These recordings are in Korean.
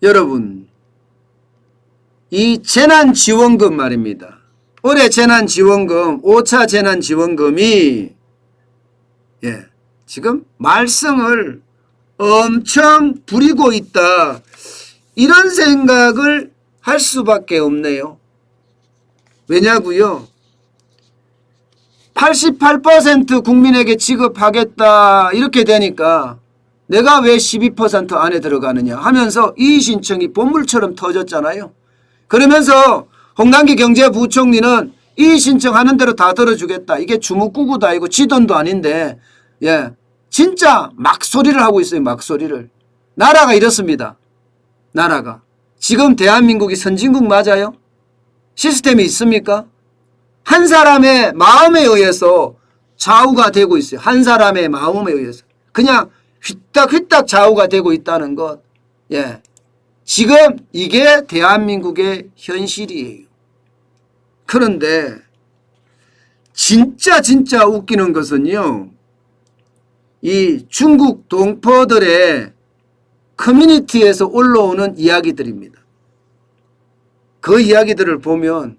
여러분, 이 재난지원금 말입니다. 올해 재난지원금, 5차 재난지원금이 지금 말썽을 엄청 부리고 있다. 이런 생각을 할 수밖에 없네요. 왜냐고요? 88% 국민에게 지급하겠다 이렇게 되니까 내가 왜 12% 안에 들어가느냐 하면서 이의신청이 본물처럼 터졌잖아요. 그러면서 홍남기 경제부총리는 이의신청하는 대로 다 들어주겠다. 이게 주먹구구도 아니고 지돈도 아닌데 진짜 막소리를 하고 있어요. 막소리를. 나라가 이렇습니다. 나라가. 지금 대한민국이 선진국 맞아요? 시스템이 있습니까? 한 사람의 마음에 의해서 좌우가 되고 있어요. 한 사람의 마음에 의해서. 그냥 휘딱휘딱 좌우가 되고 있다는 것. 지금 이게 대한민국의 현실이에요. 그런데 진짜 웃기는 것은요. 이 중국 동포들의 커뮤니티에서 올라오는 이야기들입니다. 그 이야기들을 보면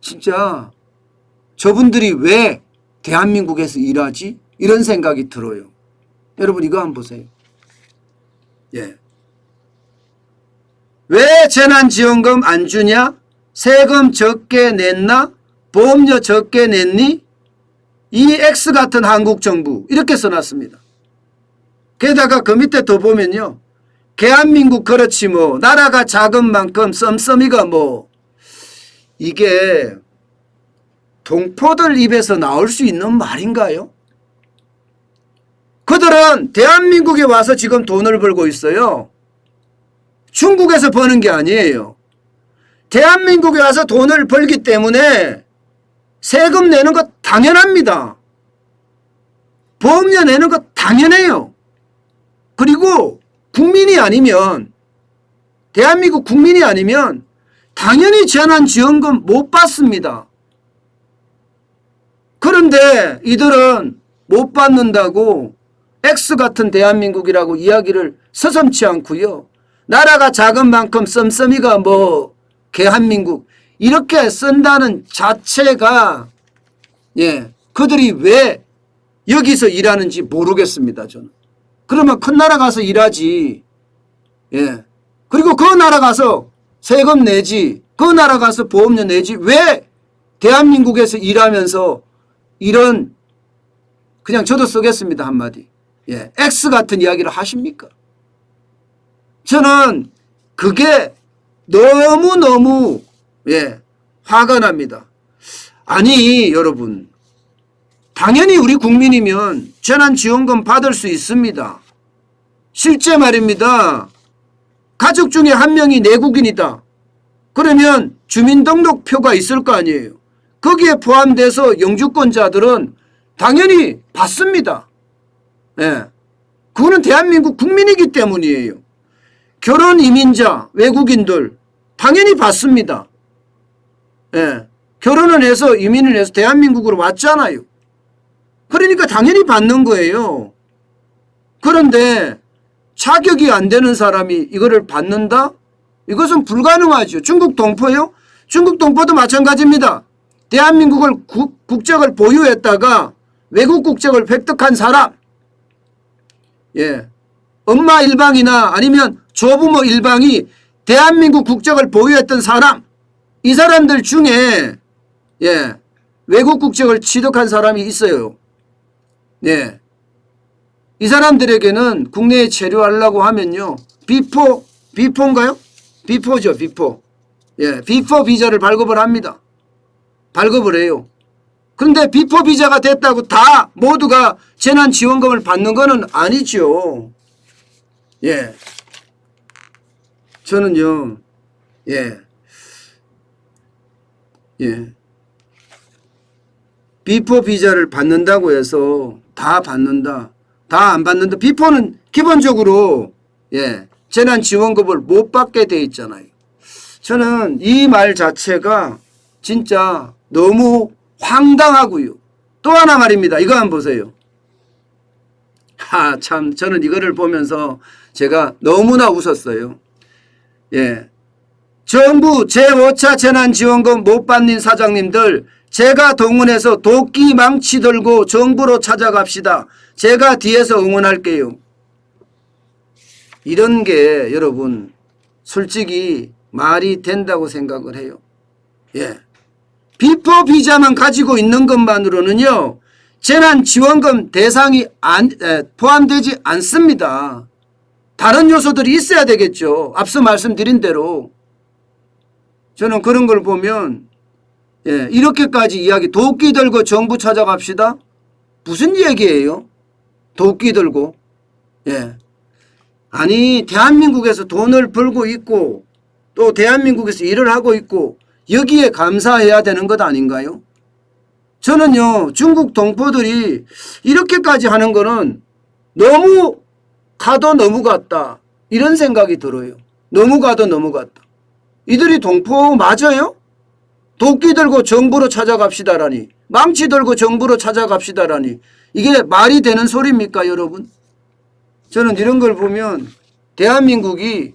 진짜 저분들이 왜 대한민국에서 일하지? 이런 생각이 들어요. 여러분 이거 한번 보세요. 왜 재난지원금 안 주냐? 세금 적게 냈나? 보험료 적게 냈니? 이 X 같은 한국 정부 이렇게 써놨습니다. 게다가 그 밑에 더 보면요. 대한민국 그렇지 뭐 나라가 작은 만큼 썸썸이가 뭐 이게 동포들 입에서 나올 수 있는 말인가요? 그들은 대한민국에 와서 지금 돈을 벌고 있어요. 중국에서 버는 게 아니에요. 대한민국에 와서 돈을 벌기 때문에 세금 내는 것 당연합니다. 보험료 내는 것 당연해요. 그리고 국민이 아니면 대한민국 국민이 아니면 당연히 재난지원금 못 받습니다. 그런데 이들은 못 받는다고 X 같은 대한민국이라고 이야기를 서슴지 않고요. 나라가 작은 만큼 썸썸이가 뭐 대한민국 이렇게 쓴다는 자체가 그들이 왜 여기서 일하는지 모르겠습니다. 저는. 그러면 큰 나라 가서 일하지. 그리고 그 나라 가서 세금 내지. 그 나라 가서 보험료 내지. 왜 대한민국에서 일하면서 이런 그냥 저도 쓰겠습니다. 한마디. X 같은 이야기를 하십니까? 저는 그게 너무너무 화가 납니다. 아니 여러분 당연히 우리 국민이면 재난지원금 받을 수 있습니다. 실제 말입니다. 가족 중에 한 명이 내국인이다. 그러면 주민등록표가 있을 거 아니에요. 거기에 포함돼서 영주권자들은 당연히 받습니다. 그거는 대한민국 국민이기 때문이에요. 결혼 이민자 외국인들 당연히 받습니다. 결혼을 해서 이민을 해서 대한민국으로 왔잖아요. 그러니까 당연히 받는 거예요. 그런데 자격이 안 되는 사람이 이거를 받는다? 이것은 불가능하죠. 중국 동포요? 중국 동포도 마찬가지입니다. 대한민국을 국적을 보유했다가 외국 국적을 획득한 사람, 엄마 일방이나 아니면 조부모 일방이 대한민국 국적을 보유했던 사람, 이 사람들 중에 외국 국적을 취득한 사람이 있어요. 이 사람들에게는 국내에 체류하려고 하면요. 비포인가요? 비포죠, 비포. 비포 비자를 발급을 합니다. 발급을 해요. 그런데 비포 비자가 됐다고 다 모두가 재난지원금을 받는 거는 아니죠. 저는요, 비포 비자를 받는다고 해서 다 받는다. 다 안 받는다. 비포는 기본적으로 재난지원금을 못 받게 돼 있잖아요. 저는 이 말 자체가 진짜 너무 황당하고요. 또 하나 말입니다. 이거 한번 보세요. 참 저는 이거를 보면서 제가 너무나 웃었어요. 예. 정부 제5차 재난지원금 못 받는 사장님들 제가 동원해서 도끼 망치 들고 정부로 찾아갑시다. 제가 뒤에서 응원할게요. 이런 게 여러분 솔직히 말이 된다고 생각을 해요. 예. 비포 비자만 가지고 있는 것만으로는요. 재난지원금 대상이 포함되지 않습니다. 다른 요소들이 있어야 되겠죠. 앞서 말씀드린 대로. 저는 그런 걸 보면 이렇게까지 이야기 도끼 들고 정부 찾아갑시다. 무슨 얘기예요? 도끼 들고. 아니 대한민국에서 돈을 벌고 있고 또 대한민국에서 일을 하고 있고 여기에 감사해야 되는 것 아닌가요? 저는요 중국 동포들이 이렇게까지 하는 거는 너무 가도 너무 갔다 이런 생각이 들어요. 너무 가도 너무 갔다. 이들이 동포 맞아요? 도끼 들고 정부로 찾아갑시다라니 망치 들고 정부로 찾아갑시다라니 이게 말이 되는 소리입니까 여러분? 저는 이런 걸 보면 대한민국이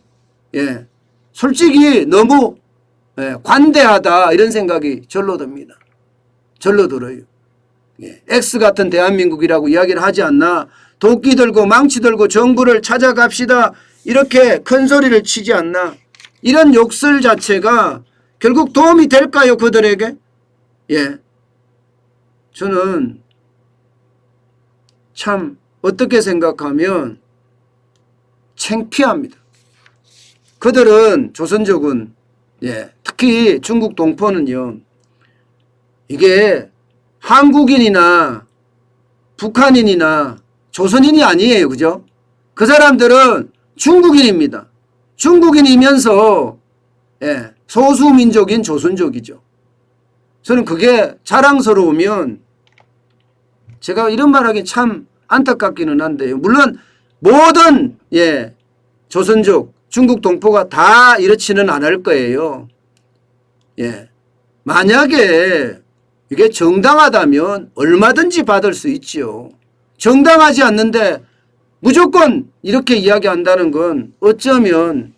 솔직히 너무 관대하다 이런 생각이 절로 듭니다. 절로 들어요. X 같은 대한민국이라고 이야기를 하지 않나 도끼 들고 망치 들고 정부를 찾아갑시다 이렇게 큰 소리를 치지 않나 이런 욕설 자체가 결국 도움이 될까요 그들에게? 저는 참 어떻게 생각하면 창피합니다. 그들은 조선족은 특히 중국 동포는요. 이게 한국인이나 북한인이나 조선인이 아니에요. 그죠? 그 사람들은 중국인입니다. 중국인이면서 소수민족인 조선족이죠. 저는 그게 자랑스러우면 제가 이런 말하기 참 안타깝기는 한데요. 물론 모든 조선족 중국 동포가 다 이렇지는 않을 거예요. 만약에 이게 정당하다면 얼마든지 받을 수 있지요. 정당하지 않는데 무조건 이렇게 이야기한다는 건 어쩌면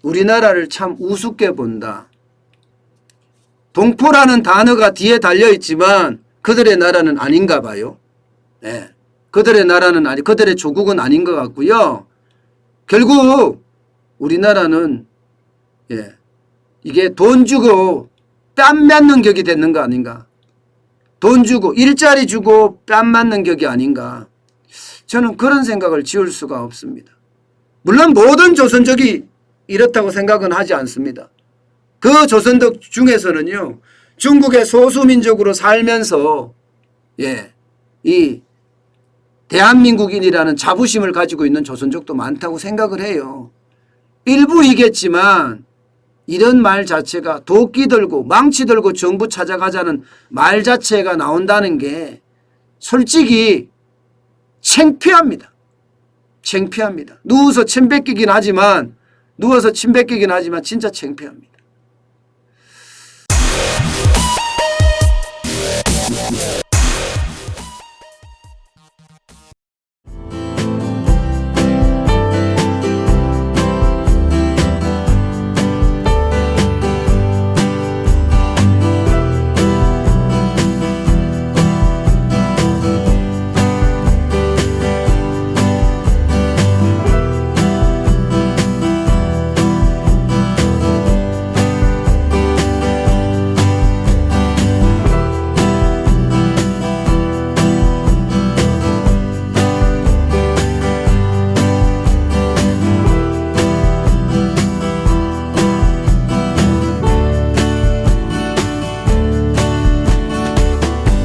우리나라를 참 우습게 본다. 동포라는 단어가 뒤에 달려있지만 그들의 나라는 아닌가 봐요. 그들의 나라는 그들의 조국은 아닌 것 같고요. 결국 우리나라는 이게 돈 주고 뺨 맞는 격이 됐는 거 아닌가. 돈 주고 일자리 주고 뺨 맞는 격이 아닌가. 저는 그런 생각을 지울 수가 없습니다. 물론 모든 조선족이 이렇다고 생각은 하지 않습니다. 그 조선족 중에서는요. 중국의 소수민족으로 살면서 이 대한민국인이라는 자부심을 가지고 있는 조선족도 많다고 생각을 해요. 일부이겠지만 이런 말 자체가 도끼 들고 망치 들고 정부 찾아가자는 말 자체가 나온다는 게 솔직히 창피합니다. 창피합니다. 누워서 침 뱉기긴 하지만 진짜 창피합니다.